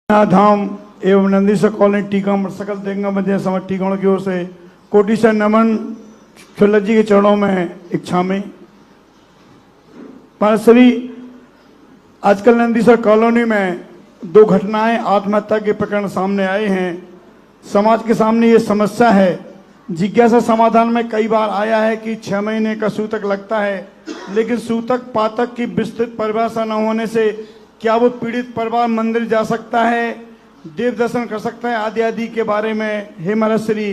धाम एवं नंदीश्वर कॉलोनी टीकम सकल देंगा मध्य समाज टीकम की ओर से कोटि से नमन छुल्लत जी के चरणों में इच्छा में। श्री आजकल नंदीश्वर कॉलोनी में दो घटनाएं आत्महत्या के प्रकरण सामने आए हैं। समाज के सामने ये समस्या है। जिज्ञासा समाधान में कई बार आया है कि 6 महीने का सूतक लगता है, लेकिन सूतक पातक की विस्तृत परिभाषा न होने से क्या वो पीड़ित परिवार मंदिर जा सकता है, देव दर्शन कर सकता है आदि आदि के बारे में हे महाराज श्री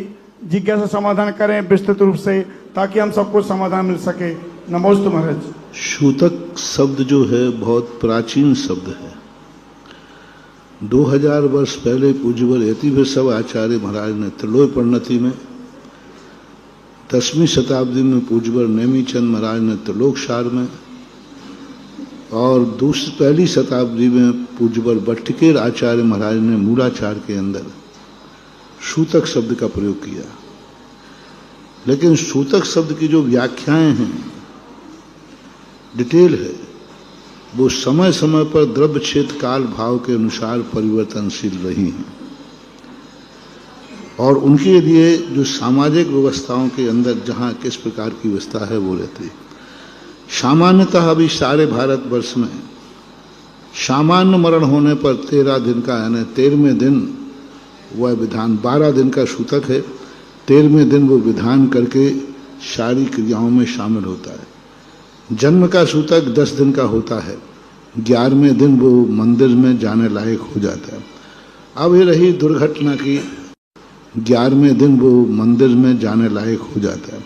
जिज्ञासा समाधान करें विस्तृत रूप से, ताकि हम सबको समाधान मिल सके। नमोस्तु महाराज। सूतक शब्द जो है बहुत प्राचीन शब्द है। 2000 वर्ष पहले पूज्यवर यतिवृषभ आचार्य महाराज ने त्रिलोक परिणति में, 10वीं शताब्दी में पूज्यवर नेमीचंद महाराज ने त्रिलोकसार में, और पहली शताब्दी में पूज्यवर भट्टिकेर आचार्य महाराज ने मूलाचार के अंदर सूतक शब्द का प्रयोग किया। लेकिन सूतक शब्द की जो व्याख्याएं हैं, डिटेल है, वो समय समय पर द्रव्य क्षेत्र काल भाव के अनुसार परिवर्तनशील रही हैं, और उनके लिए जो सामाजिक व्यवस्थाओं के अंदर जहां किस प्रकार की व्यवस्था है वो रहती है। सामान्यतः अभी सारे भारतवर्ष में सामान्य मरण होने पर 13 दिन का, यानी 13वें दिन वह विधान, 12 दिन का सूतक है, 13वें दिन वो विधान करके सारी क्रियाओं में शामिल होता है। जन्म का सूतक 10 दिन का होता है, 11वें दिन वो मंदिर में जाने लायक हो जाता है। अब ये रही दुर्घटना की, 11वें दिन वो मंदिर में जाने लायक हो जाता है।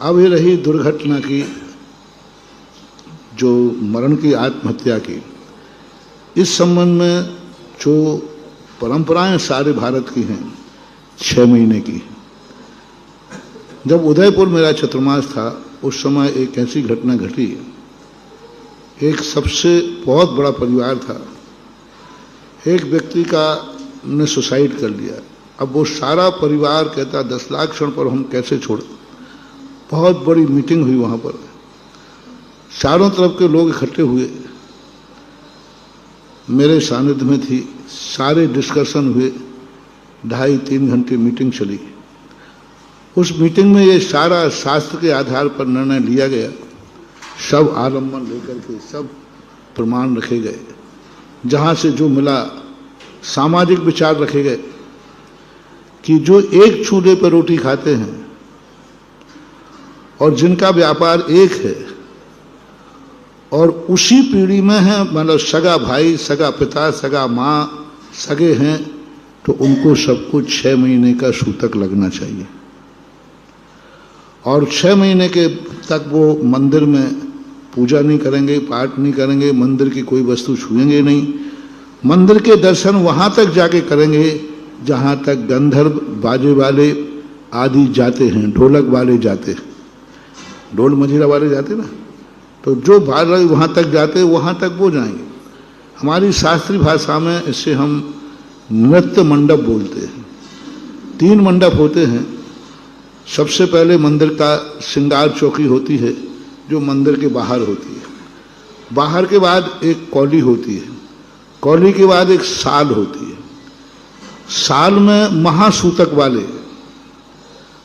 अब ये रही दुर्घटना की, जो मरण की, आत्महत्या की, इस संबंध में जो परंपराएं सारे भारत की हैं 6 महीने की। जब उदयपुर मेरा चतुर्मास था उस समय एक ऐसी घटना घटी। एक सबसे बहुत बड़ा परिवार था, एक व्यक्ति का ने सुसाइड कर लिया। अब वो सारा परिवार कहता 10 लाख क्षण पर हम कैसे छोड़। बहुत बड़ी मीटिंग हुई वहां पर, चारों तरफ के लोग इकट्ठे हुए, मेरे सानिध्य में थी, सारे डिस्कशन हुए, 2.5-3 घंटे मीटिंग चली। उस मीटिंग में ये सारा शास्त्र के आधार पर निर्णय लिया गया, सब आलम्बन लेकर के सब प्रमाण रखे गए, जहां से जो मिला सामाजिक विचार रखे गए कि जो एक चूल्हे पर रोटी खाते हैं और जिनका व्यापार एक है और उसी पीढ़ी में है, मतलब सगा भाई, सगा पिता, सगा माँ, सगे हैं, तो उनको सबको 6 महीने का सूतक लगना चाहिए। और 6 महीने के तक वो मंदिर में पूजा नहीं करेंगे, पाठ नहीं करेंगे, मंदिर की कोई वस्तु छुएंगे नहीं। मंदिर के दर्शन वहां तक जाके करेंगे जहां तक गंधर्व बाजे वाले आदि जाते हैं, ढोलक वाले जाते हैं, ढोल मजीरा वाले जाते ना, तो जो बालक वहाँ तक जाते वहाँ तक वो जाएंगे। हमारी शास्त्रीय भाषा में इसे हम नृत्य मंडप बोलते हैं। 3 मंडप होते हैं। सबसे पहले मंदिर का श्रृंगार चौकी होती है जो मंदिर के बाहर होती है। बाहर के बाद एक कौली होती है, कौली के बाद एक साल होती है। साल में महासूतक वाले,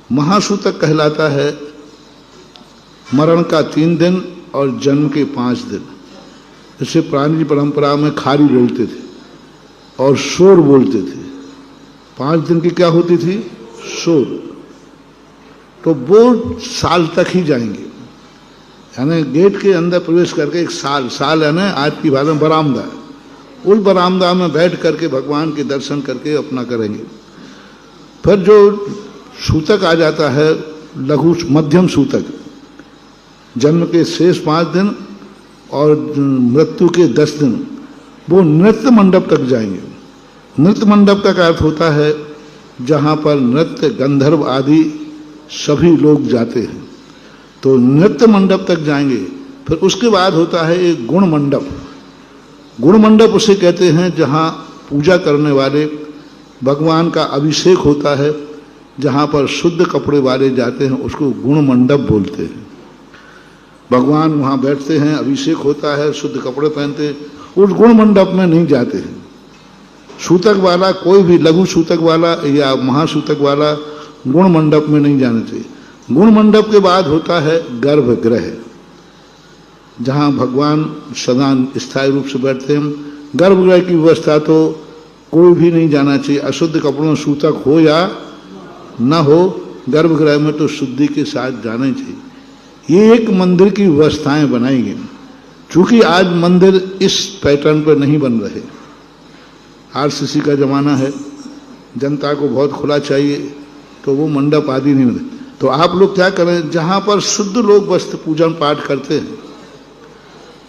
महासूतक कहलाता है मरण का 3 दिन और जन्म के 5 दिन। इसे पुरानी परंपरा में खारी बोलते थे और शोर बोलते थे। 5 दिन की क्या होती थी? शोर। तो वो साल तक ही जाएंगे, यानी गेट के अंदर प्रवेश करके एक साल यानी आज की भाषा में बरामदा, उस बरामदा में बैठ करके भगवान के दर्शन करके अपना करेंगे। फिर जो सूतक आ जाता है लघु मध्यम सूतक, जन्म के शेष 5 दिन और मृत्यु के 10 दिन, वो नृत्य मंडप तक जाएंगे। नृत्य मंडप का अर्थ होता है जहाँ पर नृत्य गंधर्व आदि सभी लोग जाते हैं, तो नृत्य मंडप तक जाएंगे। फिर उसके बाद होता है एक गुण मंडप। गुण मंडप उसे कहते हैं जहाँ पूजा करने वाले, भगवान का अभिषेक होता है, जहाँ पर शुद्ध कपड़े वाले जाते हैं, उसको गुण मंडप बोलते हैं। भगवान वहाँ बैठते हैं, अभिषेक होता है, शुद्ध कपड़े पहनते हैं, उस गुण मंडप में नहीं जाते हैं। सूतक वाला, कोई भी लघु सूतक वाला या महासूतक वाला गुण मंडप में नहीं जाना चाहिए। गुण मंडप के बाद होता है गर्भगृह, जहां भगवान सदा स्थायी रूप से बैठते हैं। गर्भगृह की व्यवस्था तो कोई भी नहीं जाना चाहिए, अशुद्ध कपड़ों में सूतक हो या न हो, गर्भगृह में तो शुद्धि के साथ जाना ही चाहिए। ये एक मंदिर की व्यवस्थाएं बनाई गई। चूंकि आज मंदिर इस पैटर्न पर नहीं बन रहे, आरसीसी का जमाना है, जनता को बहुत खुला चाहिए, तो वो मंडप आदि नहीं बने। तो आप लोग क्या करें, जहां पर शुद्ध लोग वस्त्र पूजन पाठ करते हैं,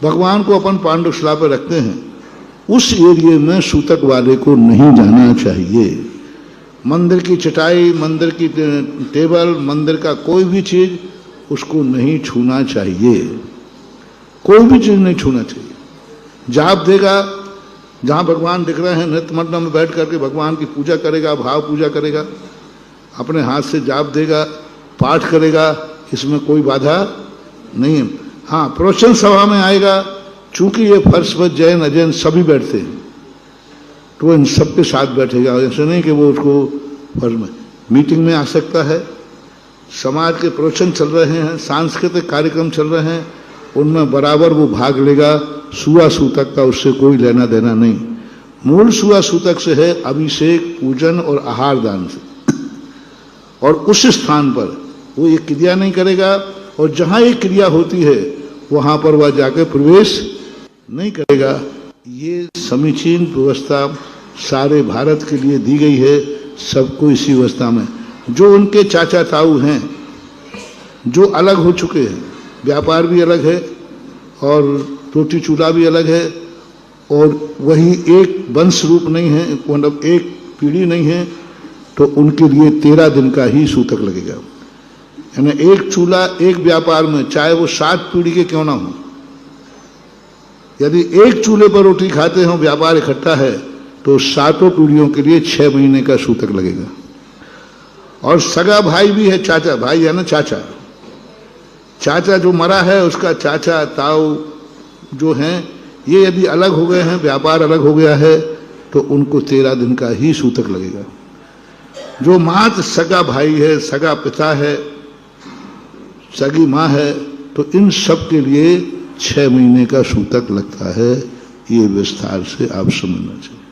भगवान को अपन पांडुशिला पर रखते हैं, उस एरिया में सूतक वाले को नहीं जाना चाहिए। मंदिर की चटाई, मंदिर की टेबल, मंदिर का कोई भी चीज उसको नहीं छूना चाहिए, कोई भी चीज नहीं छूना चाहिए। जाप देगा, जहां भगवान दिख रहे हैं, नृत्य मंडप में बैठ करके भगवान की पूजा करेगा, भाव पूजा करेगा, अपने हाथ से जाप देगा, पाठ करेगा, इसमें कोई बाधा नहीं है। हाँ, प्रवचन सभा में आएगा, चूंकि ये फर्श पर जैन अजैन सभी बैठते हैं, तो इन सबके साथ बैठेगा। ऐसा नहीं कि वो उसको फर्श में मीटिंग में आ सकता है। समाज के प्रवचन चल रहे हैं, सांस्कृतिक कार्यक्रम चल रहे हैं, उनमें बराबर वो भाग लेगा। सुआ सूतक का उससे कोई लेना देना नहीं। मूल सुआ सूतक से है अभिषेक, पूजन और आहार दान से, और उस स्थान पर वो ये क्रिया नहीं करेगा, और जहां ये क्रिया होती है वहां पर वह जाकर प्रवेश नहीं करेगा। ये समीचीन व्यवस्था सारे भारत के लिए दी गई है, सबको इसी व्यवस्था में। जो उनके चाचा ताऊ हैं, जो अलग हो चुके हैं, व्यापार भी अलग है और रोटी चूल्हा भी अलग है, और वही एक वंश रूप नहीं है, मतलब एक पीढ़ी नहीं है, तो उनके लिए 13 दिन का ही सूतक लगेगा। यानी एक चूल्हा एक व्यापार में, चाहे वो 7 पीढ़ी के क्यों ना हो, यदि एक चूल्हे पर रोटी खाते हो, व्यापार इकट्ठा है, तो 7 पीढ़ियों के लिए 6 महीने का सूतक लगेगा। और सगा भाई भी है, चाचा भाई है ना, चाचा चाचा जो मरा है उसका चाचा ताऊ जो हैं, ये यदि अलग हो गए हैं, व्यापार अलग हो गया है, तो उनको 13 दिन का ही सूतक लगेगा। जो मात्र सगा भाई है, सगा पिता है, सगी माँ है, तो इन सब के लिए 6 महीने का सूतक लगता है। ये विस्तार से आप समझना चाहिए।